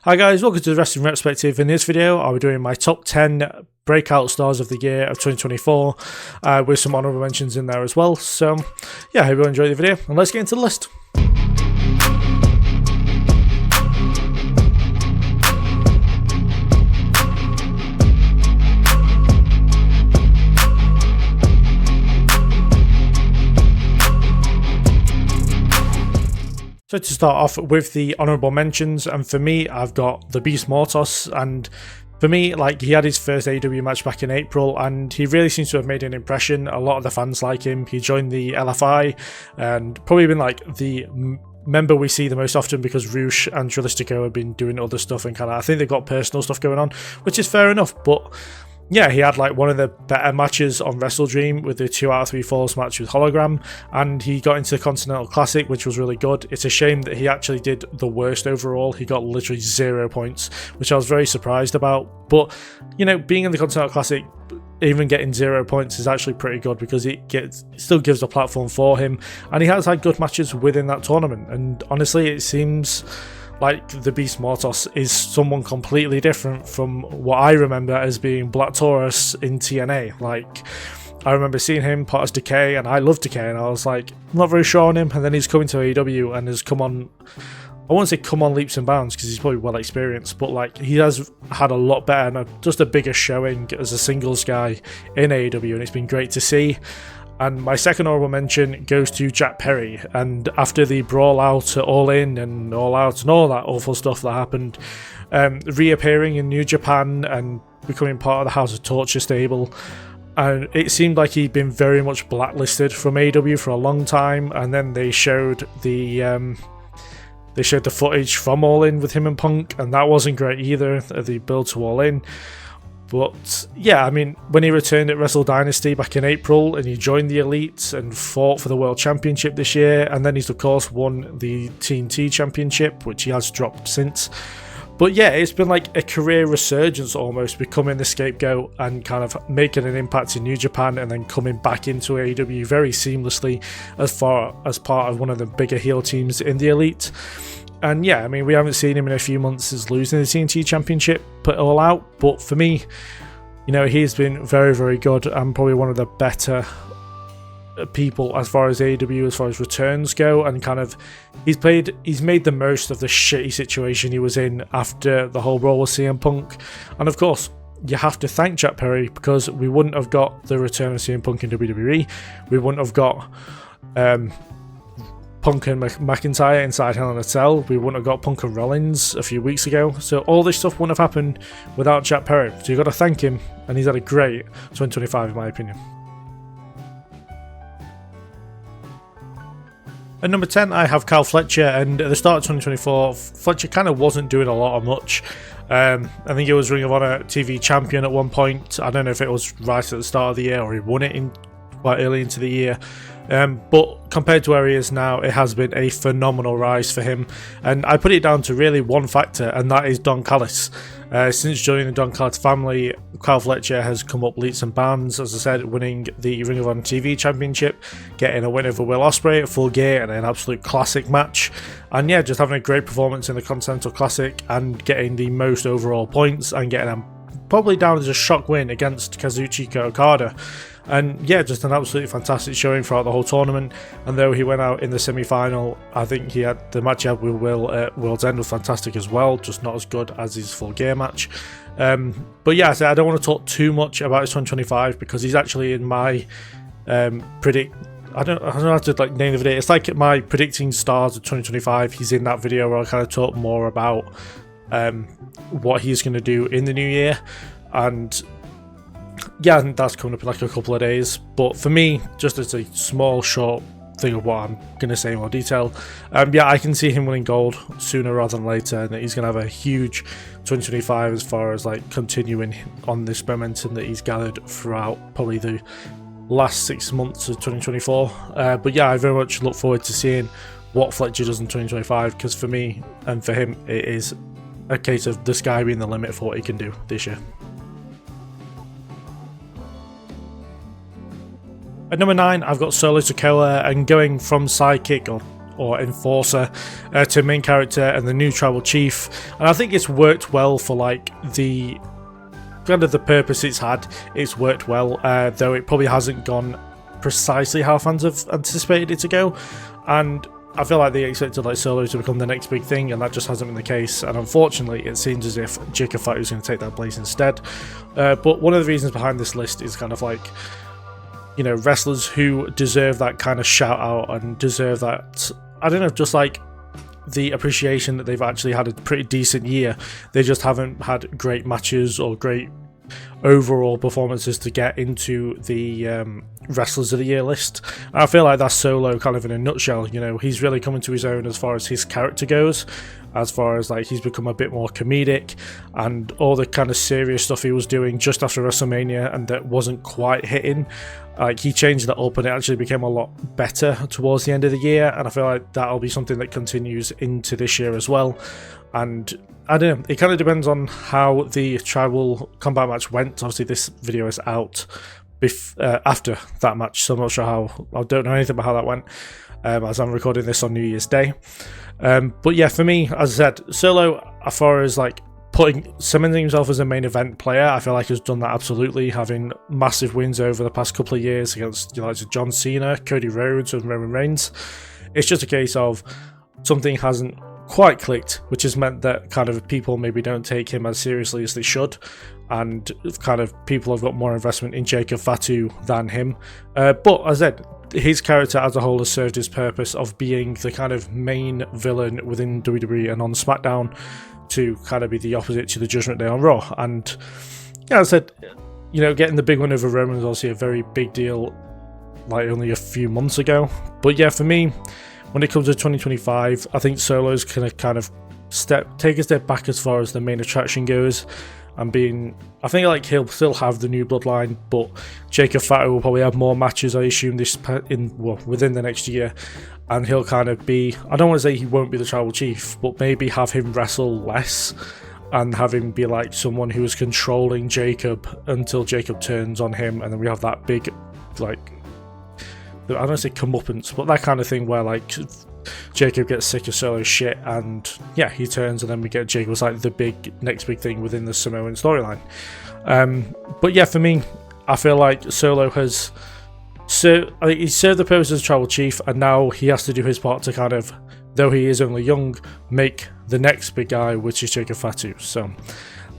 Hi guys, welcome to the Wrestling Retrospective. In this video, I'll be doing my top 10 breakout stars of the year of 2024 with some honorable mentions in there as well. So yeah, I hope you enjoy the video and let's get into the list. So to start off with the honourable mentions, and for me, I've got the Beast Mortos, and for me, like, he had his first AEW match back in April, and he really seems to have made an impression. A lot of the fans like him. He joined the LFI, and probably been like the member we see the most often because Roosh and Trilistico have been doing other stuff, and I think they've got personal stuff going on, which is fair enough, but yeah, he had like one of the better matches on WrestleDream with the 2 out of 3 falls match with Hologram, and he got into the Continental Classic, which was really good. It's a shame that he actually did the worst overall. He got literally 0 points, which I was very surprised about. But, you know, being in the Continental Classic, even getting 0 points is actually pretty good because it still gives a platform for him, and he has had good matches within that tournament. And honestly, it seems like the Beast Mortos is someone completely different from what I remember as being Black Taurus in TNA. Like, I remember seeing him part as Decay, and I love Decay, and I was like, I'm not very sure on him, and then he's coming to AEW and has come on, I won't say come on leaps and bounds because he's probably well experienced, but like, he has had a lot better and just a bigger showing as a singles guy in AEW, and it's been great to see. And my second honorable mention goes to Jack Perry, and after the brawl out at All In and All Out and all that awful stuff that happened, reappearing in New Japan and becoming part of the House of Torture stable, and it seemed like he'd been very much blacklisted from AEW for a long time, and then they showed the footage from All In with him and Punk, and that wasn't great either, the build to All In. But yeah, I mean, when he returned at Wrestle Dynasty back in April and he joined the Elite and fought for the World Championship this year, and then he's of course won the TNT Championship, which he has dropped since. But yeah, it's been like a career resurgence almost, becoming the scapegoat and kind of making an impact in New Japan and then coming back into AEW very seamlessly as far as part of one of the bigger heel teams in the Elite. And yeah, I mean, we haven't seen him in a few months as losing the TNT Championship, put All Out. But for me, you know, he's been very, very good and probably one of the better people as far as AEW, as far as returns go. And kind of, he's made the most of the shitty situation he was in after the whole brawl with CM Punk. And of course, you have to thank Jack Perry, because we wouldn't have got the return of CM Punk in WWE. We wouldn't have got Punk and McIntyre inside Hell in a Cell. We wouldn't have got Punk and Rollins a few weeks ago. So all this stuff wouldn't have happened without Jack Perry. So you've got to thank him, and he's had a great 2025 in my opinion. At number 10, I have Kyle Fletcher, and at the start of 2024, Fletcher kind of wasn't doing a lot of much. I think he was Ring of Honor TV champion at one point. I don't know if it was right at the start of the year or he won it in quite early into the year. But compared to where he is now, it has been a phenomenal rise for him, and I put it down to really one factor, and that is Don Callis. Since joining the Don Callis family, Kyle Fletcher has come up leaps and bounds, as I said, winning the Ring of Honor TV Championship, getting a win over Will Ospreay at Full Gear and an absolute classic match, and yeah, just having a great performance in the Continental Classic and getting the most overall points and getting a probably down as a shock win against Kazuchika Okada. And yeah, just an absolutely fantastic showing throughout the whole tournament. And though he went out in the semi-final, I think the match he had with Will at World's End was fantastic as well, just not as good as his Full Gear match. But yeah, I don't want to talk too much about his 2025 because he's actually in my I don't know how to like name the video. It's like my predicting stars of 2025. He's in that video where I kind of talk more about what he's going to do in the new year. And yeah, I think that's coming up in like a couple of days. But for me, just as a small, short thing of what I'm going to say in more detail, yeah, I can see him winning gold sooner rather than later, and that he's going to have a huge 2025 as far as like continuing on this momentum that he's gathered throughout probably the last 6 months of 2024. But yeah, I very much look forward to seeing what Fletcher does in 2025, because for me and for him, it is a case of the sky being the limit for what he can do this year. At number 9, I've got Solo Sikoa, and going from sidekick, or or enforcer to main character and the new tribal chief, and I think it's worked well for like the kind of the purpose it's had. It's worked well, though it probably hasn't gone precisely how fans have anticipated it to go, and I feel like they expected like Solo to become the next big thing, and that just hasn't been the case, and unfortunately it seems as if Jacob Fatu is going to take that place instead. But one of the reasons behind this list is kind of like, you know, wrestlers who deserve that kind of shout out and deserve that, I don't know, just like the appreciation that they've actually had a pretty decent year. They just haven't had great matches or great overall performances to get into the Wrestlers of the Year list. And I feel like that's Solo kind of in a nutshell. You know, he's really coming to his own as far as his character goes, as far as like he's become a bit more comedic, and all the kind of serious stuff he was doing just after WrestleMania and that wasn't quite hitting, like he changed that up and it actually became a lot better towards the end of the year, and I feel like that'll be something that continues into this year as well. And I don't know, it kind of depends on how the tribal combat match went. Obviously this video is out after that match, so I'm not sure how, I don't know anything about how that went, as I'm recording this on New Year's Day. But yeah, for me, as I said, Solo, as far as like cementing himself as a main event player, I feel like has done that absolutely, having massive wins over the past couple of years against, you know, like John Cena, Cody Rhodes and Roman Reigns. It's just a case of something hasn't quite clicked, which has meant that kind of people maybe don't take him as seriously as they should, and kind of people have got more investment in Jacob Fatu than him. But as I said, his character as a whole has served his purpose of being the kind of main villain within WWE and on SmackDown, to kind of be the opposite to the Judgment Day on Raw. And yeah, as I said, you know, getting the big win over Roman was obviously a very big deal, like only a few months ago. But yeah, for me, when it comes to 2025, I think Solo's gonna kind of take a step back as far as the main attraction goes, and I think like he'll still have the new bloodline, but Jacob Fatu will probably have more matches, I assume, within the next year, and he'll kind of be, I don't want to say he won't be the tribal chief, but maybe have him wrestle less and have him be like someone who is controlling Jacob until Jacob turns on him, and then we have that big, like, I don't want to say comeuppance, but that kind of thing where like Jacob gets sick of Solo's shit and yeah, he turns, and then we get Jacob's like the next big thing within the Samoan storyline. But yeah, for me, I feel like Solo has he served the purpose as a tribal chief, and now he has to do his part to kind of, though he is only young, make the next big guy, which is Jacob Fatu. So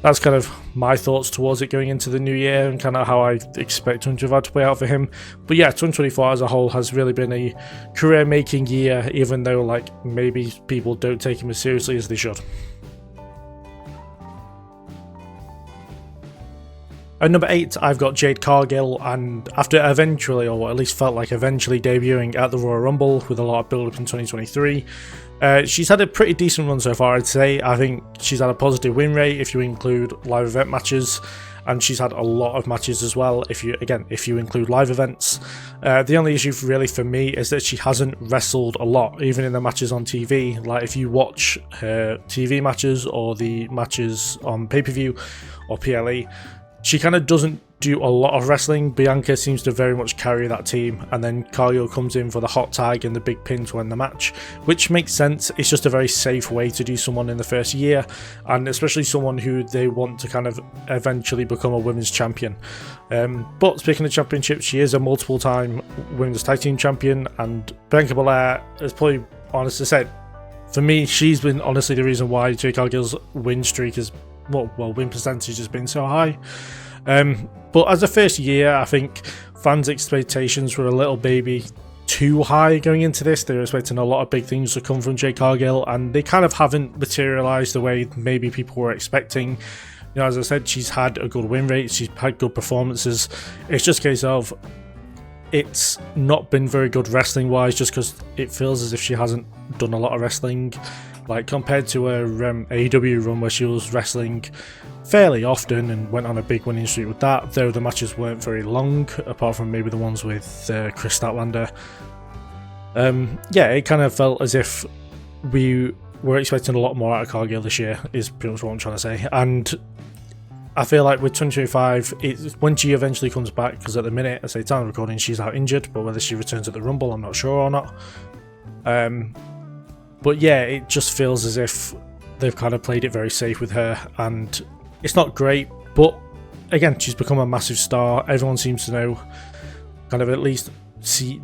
that's kind of my thoughts towards it going into the new year, and kind of how I expect 2025 to play out for him. But yeah, 2024 as a whole has really been a career-making year, even though like maybe people don't take him as seriously as they should. At number 8, I've got Jade Cargill, and after eventually, or at least felt like eventually, debuting at the Royal Rumble with a lot of build-up in 2023, she's had a pretty decent run so far, I'd say. I think she's had a positive win rate if you include live event matches, and she's had a lot of matches as well if you include live events. The only issue really for me is that she hasn't wrestled a lot, even in the matches on TV. Like if you watch her TV matches or the matches on pay-per-view or PLE, she kind of doesn't do a lot of wrestling. Bianca seems to very much carry that team, and then Cargill comes in for the hot tag and the big pin to win the match, which makes sense. It's just a very safe way to do someone in the first year, and especially someone who they want to kind of eventually become a women's champion. But speaking of championships, she is a multiple-time women's tag team champion, and Bianca Belair is probably, honestly said, for me, she's been honestly the reason why Jade Cargill's win streak is, win percentage has been so high. But as a first year, I think fans' expectations were a little maybe too high going into this. They were expecting a lot of big things to come from Jade Cargill, and they kind of haven't materialised the way maybe people were expecting. You know, as I said, she's had a good win rate, she's had good performances. It's just a case of it's not been very good wrestling wise, just because it feels as if she hasn't done a lot of wrestling, like compared to her AEW run where she was wrestling fairly often and went on a big winning streak with that, though the matches weren't very long, apart from maybe the ones with Chris Statlander. Yeah, it kind of felt as if we were expecting a lot more out of Cargill this year, is pretty much what I'm trying to say. And I feel like with 2025, when she eventually comes back, because at the minute, I say time of recording, she's out injured, but whether she returns at the Rumble, I'm not sure or not. But yeah, it just feels as if they've kind of played it very safe with her, and it's not great, but again, she's become a massive star. Everyone seems to know, kind of at least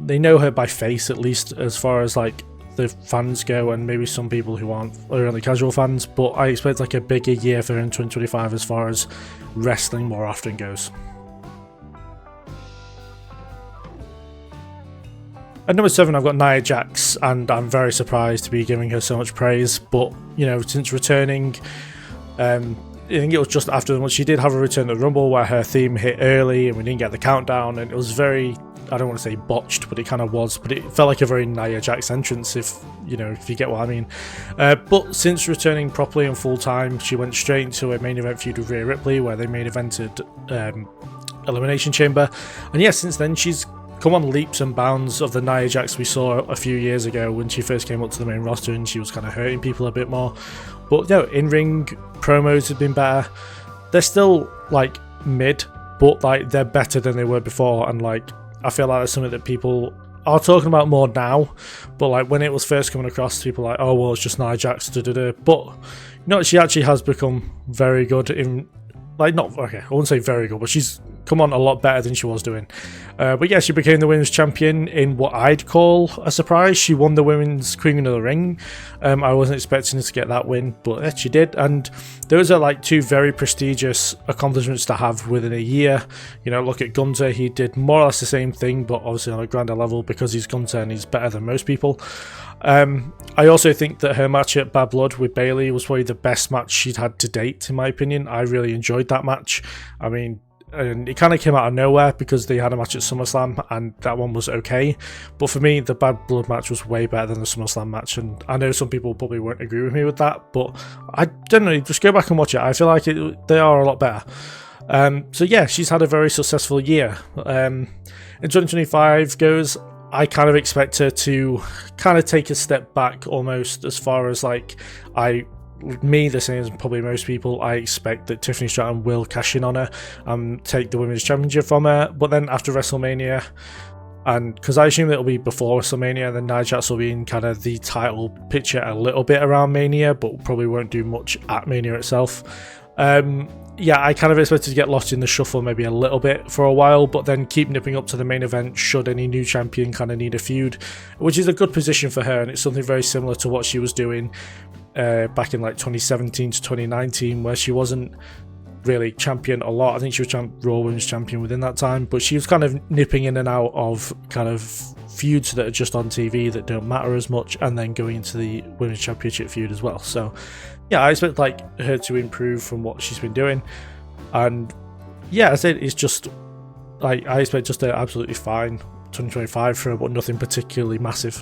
they know her by face, at least as far as like the fans go, and maybe some people who aren't only casual fans, but I expect like a bigger year for her in 2025 as far as wrestling more often goes. At number 7, I've got Nia Jax, and I'm very surprised to be giving her so much praise, but you know, since returning, I think it was just after she did have a return at the Rumble where her theme hit early and we didn't get the countdown, and it was very, I don't want to say botched, but it kind of was, but it felt like a very Nia Jax entrance, if you get what I mean. But since returning properly and full time, she went straight into a main event feud with Rhea Ripley where they main evented Elimination Chamber, and yeah, since then she's come on leaps and bounds of the Nia Jax we saw a few years ago when she first came up to the main roster and she was kind of hurting people a bit more. But no, in-ring promos have been better. They're still like mid, but like they're better than they were before, and like I feel like that's something that people are talking about more now. But like when it was first coming across, people were like, oh well, it's just Nia Jax, da-da-da. But she actually has become very good in, like, not okay, I wouldn't say very good, but she's come on a lot better than she was doing. But yeah, she became the women's champion in what I'd call a surprise. She won the women's Queen of the Ring. I wasn't expecting her to get that win, but yeah, she did. And those are like two very prestigious accomplishments to have within a year. Look at Gunther. He did more or less the same thing, but obviously on a grander level because he's Gunther and he's better than most people. I also think that her match at Bad Blood with Bayley was probably the best match she'd had to date, in my opinion. I really enjoyed that match. I mean, and it kind of came out of nowhere because they had a match at SummerSlam and that one was okay. But for me, the Bad Blood match was way better than the SummerSlam match, and I know some people probably won't agree with me with that, but I don't know, just go back and watch it. I feel like they are a lot better. So yeah, she's had a very successful year. In 2025 goes, I kind of expect her to kind of take a step back almost, as far as like the same as probably most people. I expect that Tiffany Stratton will cash in on her and take the women's championship from her, but then after WrestleMania, and because I assume it'll be before WrestleMania, then Nia Jax will be in kind of the title picture a little bit around Mania, but probably won't do much at Mania itself. Yeah, I kind of expect to get lost in the shuffle maybe a little bit for a while, but then keep nipping up to the main event should any new champion kind of need a feud, which is a good position for her, and it's something very similar to what she was doing back in like 2017 to 2019, where she wasn't really champion a lot. I think she was Raw Women's Champion within that time, but she was kind of nipping in and out of kind of feuds that are just on TV that don't matter as much, and then going into the Women's Championship feud as well. So yeah, I expect like her to improve from what she's been doing, and yeah, as I said, it's just like I expect just an absolutely fine 2025 for her, but nothing particularly massive.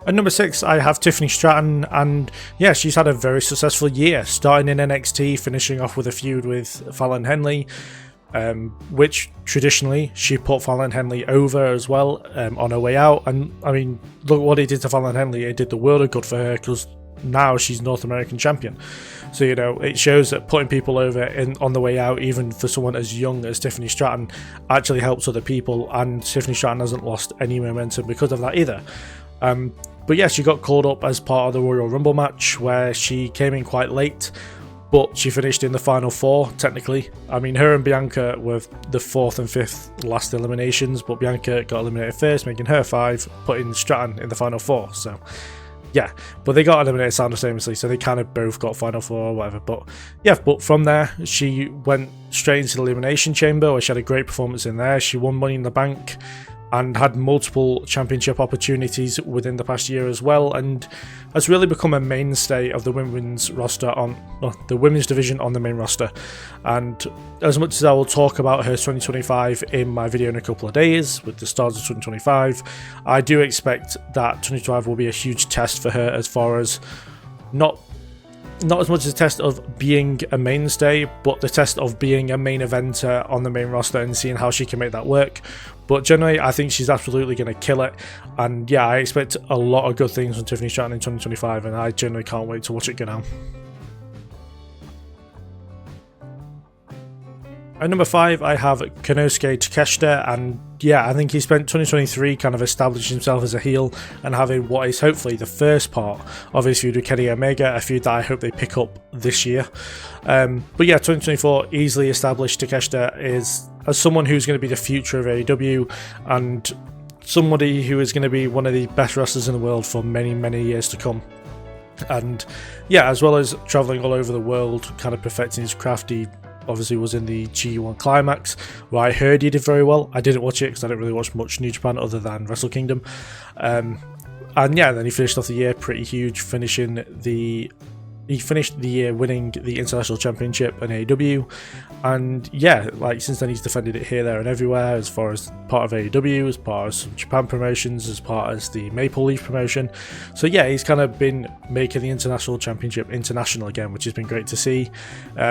At number 6, I have Tiffany Stratton, and yeah, she's had a very successful year, starting in NXT, finishing off with a feud with Fallon Henley, which traditionally she put Fallon Henley over as well on her way out. And I mean, look what it did to Fallon Henley. It did the world of good for her, because now she's North American champion. So it shows that putting people over on the way out, even for someone as young as Tiffany Stratton, actually helps other people, and Tiffany Stratton hasn't lost any momentum because of that either. But yeah, she got called up as part of the Royal Rumble match, where she came in quite late, but she finished in the final 4, technically. I mean, her and Bianca were the 4th and 5th last eliminations, but Bianca got eliminated first, making her 5, putting Stratton in the final 4. So yeah, but they got eliminated simultaneously, so they kind of both got final 4 or whatever. But yeah, but from there, she went straight into the Elimination Chamber, where she had a great performance in there. She won Money in the Bank and had multiple championship opportunities within the past year as well, and has really become a mainstay of the women's roster the women's division on the main roster. And as much as I will talk about her 2025 in my video in a couple of days with the stars of 2025, I do expect that 2025 will be a huge test for her, as far as not as much as a test of being a mainstay, but the test of being a main eventer on the main roster and seeing how she can make that work. But generally, I think she's absolutely going to kill it. And yeah, I expect a lot of good things from Tiffany Stratton in 2025, and I generally can't wait to watch it go down. At number 5, I have Konosuke Takeshita, and yeah, I think he spent 2023 kind of establishing himself as a heel and having what is hopefully the first part of his feud with Kenny Omega, a feud that I hope they pick up this year. But yeah, 2024 easily established Takeshita as someone who's going to be the future of AEW and somebody who is going to be one of the best wrestlers in the world for many, many years to come. And yeah, as well as traveling all over the world, kind of perfecting his craft, he obviously was in the G1 Climax, where I heard he did very well. I didn't watch it because I don't really watch much New Japan other than Wrestle Kingdom. And yeah, then he finished off the year pretty huge, he finished the year winning the International Championship in AEW, and yeah, like since then he's defended it here, there and everywhere, as far as part of AEW, as part of some Japan promotions, as part as the Maple Leaf promotion. So yeah, he's kind of been making the International Championship international again, which has been great to see.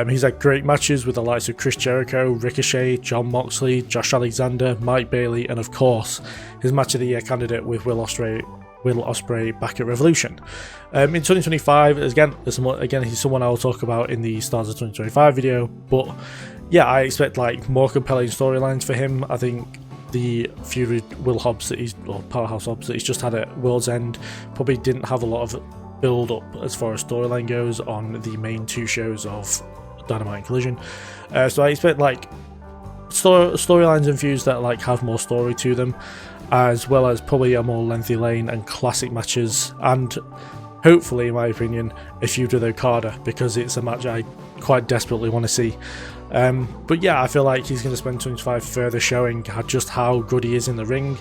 He's had great matches with the likes of Chris Jericho, Ricochet, Jon Moxley, Josh Alexander, Mike Bailey, and of course his Match of the Year candidate with Will Ospreay back at Revolution. In 2025, again, he's someone I'll talk about in the Stars of 2025 video, but yeah, I expect like more compelling storylines for him. I think the feud with Will Hobbs Powerhouse Hobbs that he's just had at World's End probably didn't have a lot of build up as far as storyline goes on the main 2 shows of Dynamite and Collision. So I expect like storylines and feuds that like have more story to them, as well as probably a more lengthy lane and classic matches, and hopefully, in my opinion, a feud with Okada, because it's a match I quite desperately want to see. But yeah, I feel like he's going to spend 25 further showing just how good he is in the ring,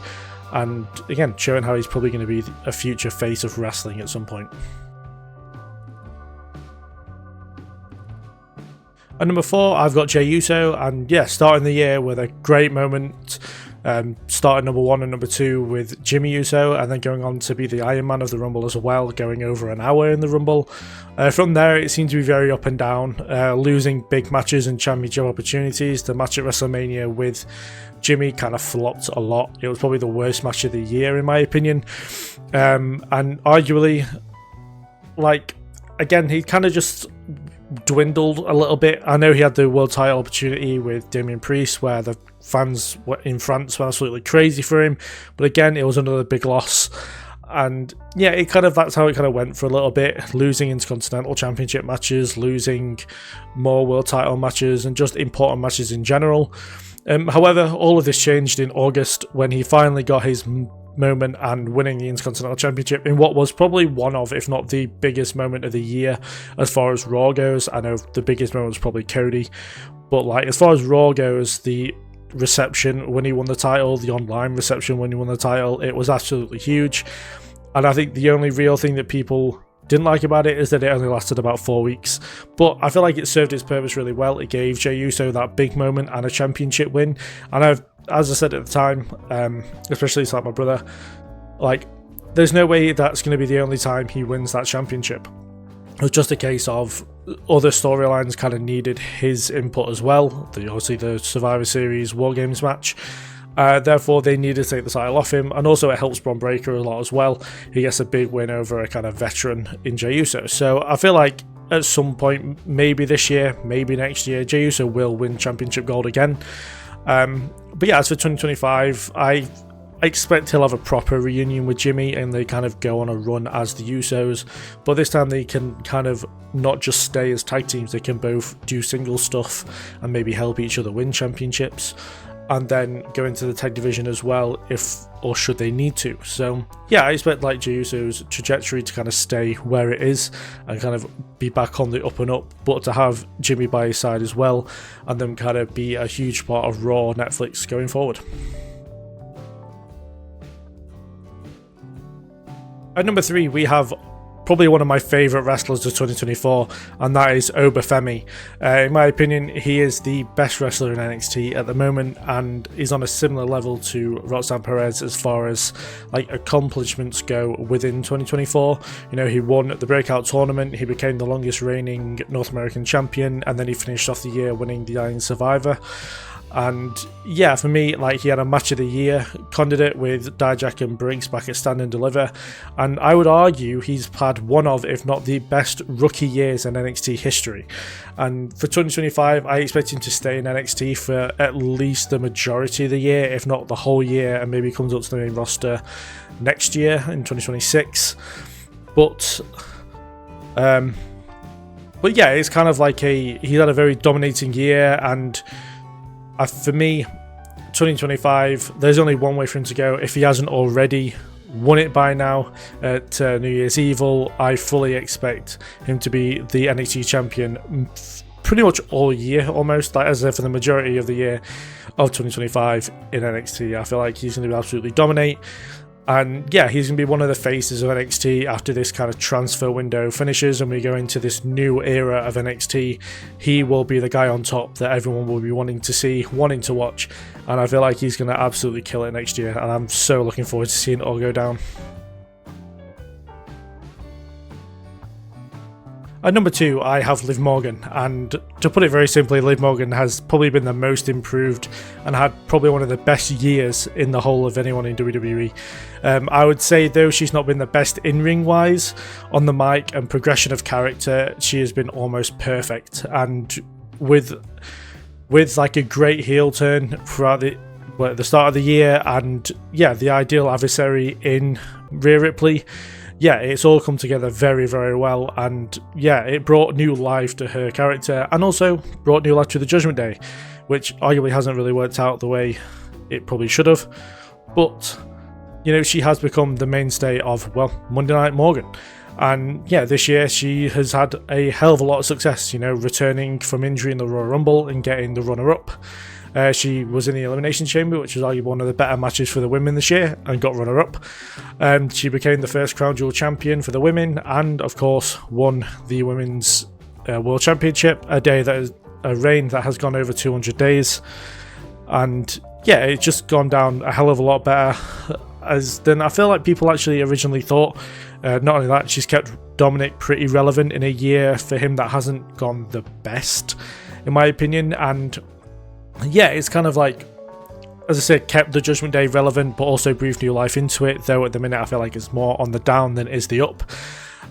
and again, showing how he's probably going to be a future face of wrestling at some point. At number 4, I've got Jey Uso, and yeah, starting the year with a great moment. Starting number 1 and number 2 with Jimmy Uso, and then going on to be the Iron Man of the Rumble as well, going over an hour in the Rumble. From there, it seemed to be very up and down, losing big matches and championship opportunities. The match at WrestleMania with Jimmy kind of flopped a lot. It was probably the worst match of the year, in my opinion. And arguably, like, again, he kind of just dwindled a little bit. I know he had the world title opportunity with Damian Priest, where the fans in France were absolutely crazy for him, but again, it was another big loss. And yeah, that's how it kind of went for a little bit, losing Intercontinental Championship matches, losing more world title matches, and just important matches in general. However, all of this changed in August when he finally got his moment and winning the Intercontinental Championship in what was probably one of, if not the biggest moment of the year as far as Raw goes. I know the biggest moment was probably Cody, but like as far as Raw goes, the reception when he won the title, the online reception when he won the title, it was absolutely huge. And I think the only real thing that people didn't like about it is that it only lasted about 4 weeks, but I feel like it served its purpose really well. It gave Jey Uso that big moment and a championship win, and as I said at the time, especially to like my brother, like there's no way that's going to be the only time he wins that championship. It was just a case of other storylines kind of needed his input as well. Obviously the Survivor Series War Games match. Therefore, they needed to take the title off him, and also it helps Bron Breakker a lot as well. He gets a big win over a kind of veteran in Jey Uso. So I feel like at some point, maybe this year, maybe next year, Jey Uso will win championship gold again. But yeah, as for 2025, I expect he'll have a proper reunion with Jimmy and they kind of go on a run as the Usos, but this time they can kind of not just stay as tag teams, they can both do single stuff and maybe help each other win championships, and then go into the tag division as well if or should they need to. So yeah, I expect like Jey Uso's trajectory to kind of stay where it is and kind of be back on the up and up, but to have Jimmy by his side as well and them kind of be a huge part of Raw Netflix going forward. At number 3, we have probably one of my favourite wrestlers of 2024, and that is Obafemi. In my opinion, he is the best wrestler in NXT at the moment, and is on a similar level to Roxanne Perez as far as like accomplishments go within 2024. You know, he won the Breakout tournament, he became the longest reigning North American champion, and then he finished off the year winning the Iron Survivor. And yeah, for me, like, he had a match of the year candidate with Dijak and Briggs back at Stand and Deliver, and I would argue he's had one of, if not the best rookie years in NXT history. And for 2025, I expect him to stay in NXT for at least the majority of the year, if not the whole year, and maybe comes up to the main roster next year in 2026. But yeah, it's kind of like he had a very dominating year, and for me, 2025, there's only one way for him to go. If he hasn't already won it by now at New Year's Evil, I fully expect him to be the NXT champion pretty much all year, almost, like as if for the majority of the year of 2025 in NXT. I feel like he's going to absolutely dominate. And yeah, he's going to be one of the faces of NXT after this kind of transfer window finishes and we go into this new era of NXT. He will be the guy on top that everyone will be wanting to see, wanting to watch. And I feel like he's going to absolutely kill it next year. And I'm so looking forward to seeing it all go down. At number 2, I have Liv Morgan, and to put it very simply, Liv Morgan has probably been the most improved and had probably one of the best years in the whole of anyone in WWE. I would say, though, she's not been the best in-ring wise, on the mic and progression of character, she has been almost perfect. And with like a great heel turn throughout at the start of the year, and yeah, the ideal adversary in Rhea Ripley. Yeah, it's all come together very, very well, and yeah, it brought new life to her character and also brought new life to the Judgment Day, which arguably hasn't really worked out the way it probably should have. But, you know, she has become the mainstay of, well, Monday Night Morgan. And yeah, this year she has had a hell of a lot of success, you know, returning from injury in the Royal Rumble and getting the runner-up. She was in the Elimination Chamber, which was arguably one of the better matches for the women this year, and got runner-up. She became the first Crown Jewel champion for the women, and of course won the Women's World Championship, a reign that has gone over 200 days. And yeah, it's just gone down a hell of a lot better than I feel like people actually originally thought. Not only that, she's kept Dominic pretty relevant in a year for him that hasn't gone the best, in my opinion. And yeah, it's kind of like, as I said, kept the Judgment Day relevant, but also breathed new life into it, though at the minute I feel like it's more on the down than it is the up.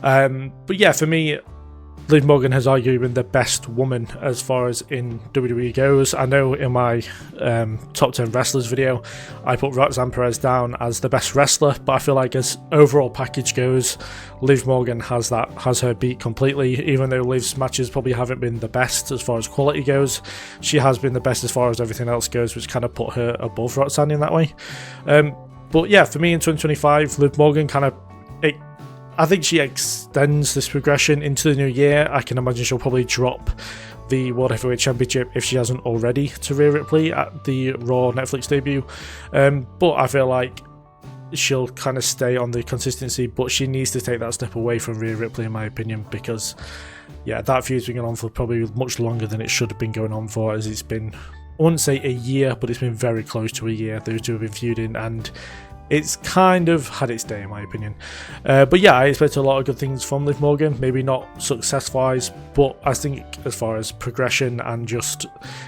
But yeah, for me, Liv Morgan has arguably been the best woman as far as in WWE goes. I know in my top 10 wrestlers video, I put Roxanne Perez down as the best wrestler, but I feel like as overall package goes, Liv Morgan has her beat completely. Even though Liv's matches probably haven't been the best as far as quality goes, she has been the best as far as everything else goes, which kind of put her above Roxanne in that way. But yeah, for me in 2025, Liv Morgan I think she extends this progression into the new year. I can imagine she'll probably drop the World Heavyweight Championship if she hasn't already to Rhea Ripley at the Raw Netflix debut. But I feel like she'll kind of stay on the consistency, but she needs to take that step away from Rhea Ripley, in my opinion, because yeah, that feud's been going on for probably much longer than it should have been going on for, as it's been, I wouldn't say a year, but it's been very close to a year. Those two have been feuding, and it's kind of had its day, in my opinion. But yeah, I expect a lot of good things from Liv Morgan. Maybe not success-wise, but I think as far as progression and just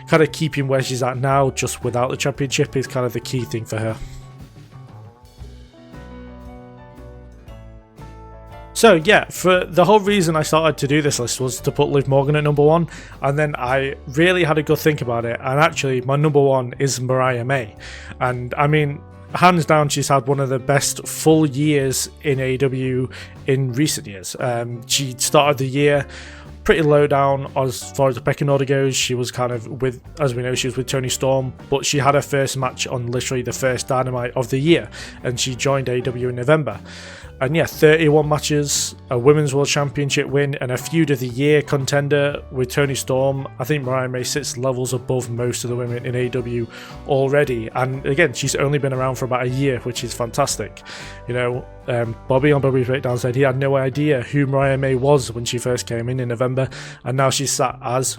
kind of keeping where she's at now, just without the championship, is kind of the key thing for her. So yeah, for the whole reason I started to do this list was to put Liv Morgan at number 1, and then I really had a good think about it, and actually my number 1 is Mariah May. And I mean, hands down, she's had one of the best full years in AEW in recent years. She started the year pretty low down as far as the pecking order goes. She was kind of with, as we know, she was with Toni Storm, but she had her first match on literally the first Dynamite of the year, and she joined AEW in November. And yeah, 31 matches, a Women's World Championship win, and a Feud of the Year contender with Toni Storm. I think Mariah May sits levels above most of the women in AEW already. And again, she's only been around for about a year, which is fantastic. You know, Bobby on Bobby's Breakdown said he had no idea who Mariah May was when she first came in November, and now she's sat as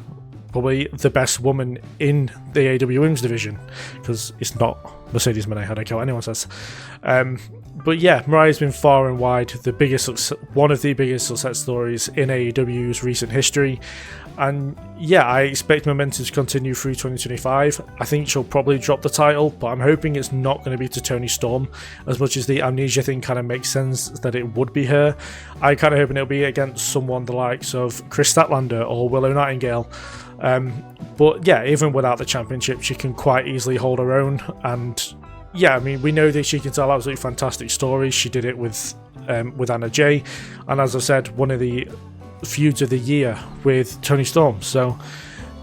probably the best woman in the AEW Women's division, because it's not Mercedes Moné, I don't care what anyone says. But yeah, Mariah's been far and wide one of the biggest success stories in AEW's recent history. And yeah, I expect momentum to continue through 2025. I think she'll probably drop the title, but I'm hoping it's not going to be to Toni Storm. As much as the amnesia thing kind of makes sense that it would be her, I kind of hoping it'll be against someone the likes of Chris Statlander or Willow Nightingale. But yeah, even without the championship, she can quite easily hold her own. And yeah, I mean, we know that she can tell absolutely fantastic stories. She did it with Anna Jay, and as I said, one of the feuds of the year with Toni Storm. So,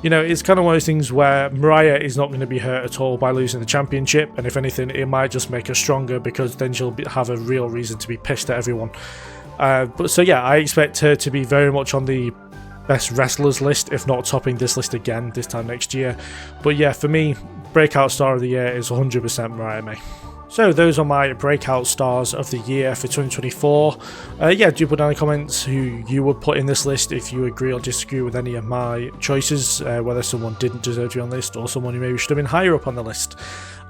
you know, it's kind of one of those things where Mariah is not going to be hurt at all by losing the championship, and if anything, it might just make her stronger, because then she'll have a real reason to be pissed at everyone. But so yeah, I expect her to be very much on the best wrestlers list, if not topping this list again this time next year. But yeah, for me, Breakout Star of the Year is 100% Mariah May. So those are my Breakout Stars of the Year for 2024. Yeah, do put down in the comments who you would put in this list, if you agree or disagree with any of my choices, whether someone didn't deserve to be on the list or someone who maybe should have been higher up on the list.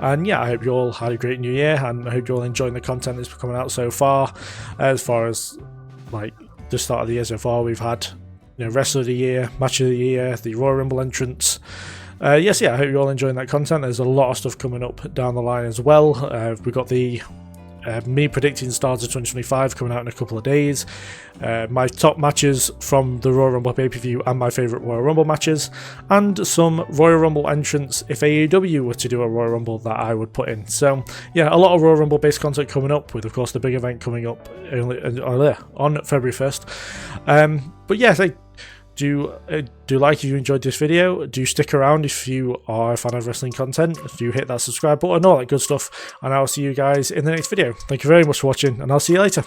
And yeah, I hope you all had a great new year, and I hope you're all enjoying the content that's been coming out so far. As far as like the start of the year so far, we've had, you know, Wrestler of the Year, Match of the Year, the Royal Rumble entrance. Yes, yeah, I hope you're all enjoying that content. There's a lot of stuff coming up down the line as well. We've got the me predicting stars of 2025 coming out in a couple of days. My top matches from the Royal Rumble pay-per-view and my favourite Royal Rumble matches, and some Royal Rumble entrants if AEW were to do a Royal Rumble that I would put in. So yeah, a lot of Royal Rumble based content coming up, with of course the big event coming up on February 1st. But yeah, do like if you enjoyed this video. Do stick around if you are a fan of wrestling content. Do hit that subscribe button, all that good stuff, and I'll see you guys in the next video. Thank you very much for watching, and I'll see you later.